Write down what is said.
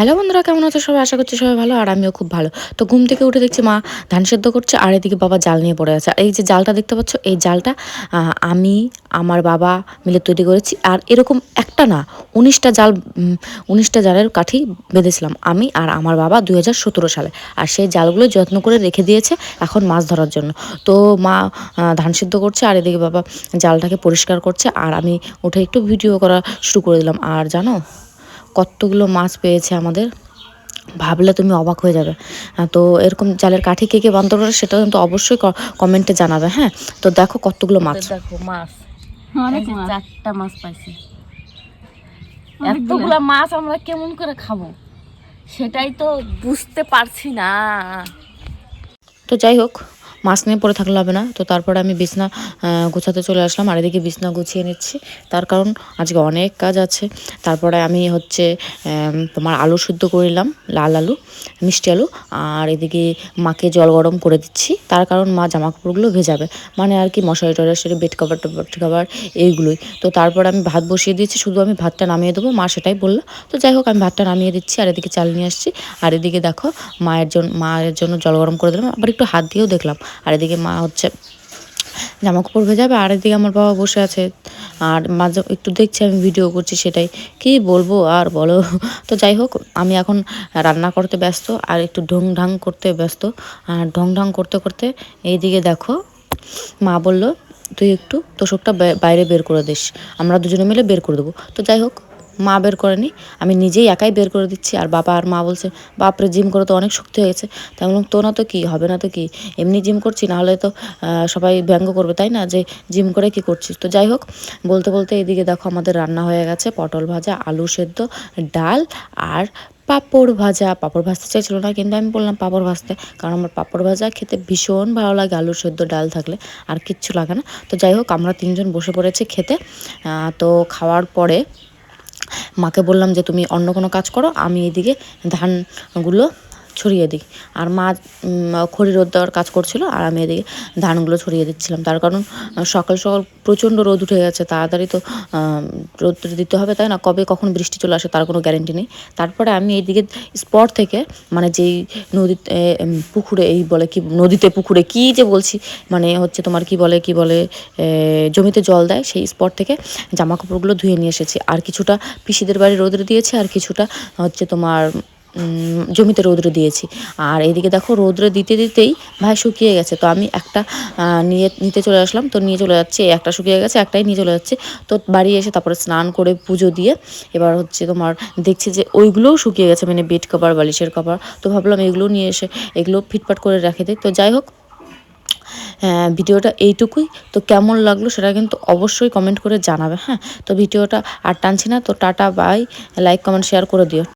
Hello বন্ধুরা, কেমন আছো সবাই? আশা করছি সবাই ভালো, আর আমিও খুব ভালো। তো ঘুম থেকে উঠে দেখছি মা ধান সেদ্ধ করছে, আর এদিকে বাবা জাল নিয়ে পড়ে আছে। আর এই যে জালটা দেখতে পাচ্ছ, এই জালটা আমি আমার বাবা মিলে তৈরি করেছি। আর এরকম একটা না, 19টা জাল, 19টা জালের কাঠি বেঁধেছিলাম আমি আর আমার বাবা 2017 সালে। আর সেই জালগুলো যত্ন করে রেখে দিয়েছে এখন মাছ ধরার জন্য। তো মা ধান সিদ্ধ করছে, আর এদিকে বাবা জালটাকে পরিষ্কার করছে, আর আমি উঠে একটু ভিডিও করা শুরু করে দিলাম। আর জানো কতগুলো মাছ পেয়েছে আমাদের, ভাবলে তুমি অবাক হয়ে যাবে। তো এরকম জালের কাঠি কে কে বান্ধব করে সেটা কিন্তু অবশ্যই কমেন্টে জানাবে। হ্যাঁ, তো দেখো কতগুলো মাছ, দেখো মাছ, অনেক মাছ, 4টা মাছ পাইছি। অনেকগুলো। এতগুলো মাছ আমরা কেমন করে খাবো সেটাই তো বুঝতে পারছি না। তো যাই হোক, মাছ নিয়ে পড়ে থাকলে হবে না। তো তারপরে আমি বিছনা গুছাতে চলে আসলাম, আর এদিকে বিছনা গুছিয়ে নিচ্ছি, তার কারণ আজকে অনেক কাজ আছে। তারপরে আমি হচ্ছে তোমার আলু সিদ্ধ করিলাম, লাল আলু, মিষ্টি আলু। আর এদিকে মাকে জল গরম করে দিচ্ছি, তার কারণ মা জামা কাপড়গুলো ভেজাবে, মানে আর কি মশারি টশারি, বেড কভার কভার এইগুলোই। তো তারপর আমি ভাত বসিয়ে দিয়েছি, শুধু আমি ভাতটা নামিয়ে দেবো, মা সেটাই বললো। তো যাই হোক, আমি ভাতটা নামিয়ে দিচ্ছি, আর এদিকে চাল নিয়ে আসছি। আর এদিকে দেখো মায়ের জন্য জল গরম করে দিলাম, আবার একটু হাত দিয়েও দেখলাম। আর এদিকে মা হচ্ছে জামা কাপড় ভেজাবে, আর এদিকে আমার বাবা বসে আছে। আর মাঝে একটু দেখছি আমি ভিডিও করছি, সেটাই কি বলবো আর বলো। তো যাই হোক, আমি এখন রান্না করতে ব্যস্ত, আর একটু ঢং ঢাং করতে ব্যস্ত। আর ঢং ঢং করতে করতে এইদিকে দেখো মা বলল, তুই একটু তোষকটা বাইরে বের করে দিস, আমরা দুজনে মিলে বের করে দেবো। তো যাই হোক, মা বের করেনি, আমি নিজেই একাই বের করে দিচ্ছি। আর বাবা আর মা বলছে, বাপরে জিম করে তো অনেক শক্তি হয়ে গেছে। তাই বললাম, তো না তো কি হবে, না তো কি, এমনি জিম করছি, নাহলে তো সবাই ব্যঙ্গ করবে, তাই না, যে জিম করে কি করছিস। তো যাই হোক, বলতে বলতে এদিকে দেখো আমাদের রান্না হয়ে গেছে, পটল ভাজা, আলু সেদ্ধ, ডাল, আর পাঁপড় ভাজা। পাঁপড় ভাজতে চাইছিল না, কিন্তু আমি বললাম পাঁপড় ভাজতে, কারণ আমার পাঁপড় ভাজা খেতে ভীষণ ভালো লাগে, আলু সেদ্ধ ডাল থাকলে আর কিচ্ছু লাগে না। তো যাই হোক, আমরা 3জন বসে পড়েছি খেতে। তো খাওয়ার পরে মাকে বললাম যে তুমি অন্য কোনো কাজ করো, আমি এদিকে ধানগুলো ছড়িয়ে দিই। আর মা খড়ি রোদ দেওয়ার কাজ করছিল, আর আমি এদিকে ধানগুলো ছড়িয়ে দিচ্ছিলাম। তার কারণ সকাল সকাল প্রচণ্ড রোদ উঠে গেছে, তাড়াতাড়ি তো রোদ দিতে হবে, তাই না, কবে কখন বৃষ্টি চলে আসে তার কোনো গ্যারেন্টি নেই। তারপরে আমি এইদিকে স্পট থেকে, মানে যেই নদীতে পুকুরে, এই বলে কি নদীতে পুকুরে কি যে বলছি, মানে হচ্ছে তোমার কি বলে জমিতে জল দেয়, সেই স্পট থেকে জামা কাপড়গুলো ধুয়ে নিয়ে এসেছি। আর কিছুটা পিসিদের বাড়ি রোদরে দিয়েছি, আর কিছুটা হচ্ছে তোমার জমিতে রোদ্রে দিয়েছি। আর এইদিকে দেখো রোদ্রে দিতে দিতেই ভাই শুকিয়ে গেছে। তো আমি একটা নিতে চলে আসলাম, তো নিয়ে চলে যাচ্ছি, একটা শুকিয়ে গেছে, একটাই নিয়ে চলে যাচ্ছি। তো বাড়ি এসে তারপরে স্নান করে পুজো দিয়ে এবার হচ্ছে তোমার দেখছি যে ওইগুলোও শুকিয়ে গেছে, মানে বেড কভার, বালিশের কভার। তো ভাবলাম এগুলো নিয়ে এসে এগুলো ফিটফাট করে রেখে দিই। তো যাই হোক, ভিডিওটা এইটুকুই। তো কেমন লাগলো সেটা কিন্তু অবশ্যই কমেন্ট করে জানাবে। হ্যাঁ, তো ভিডিওটা আর টানছি না, তো tata bye, like comment share করে দিও।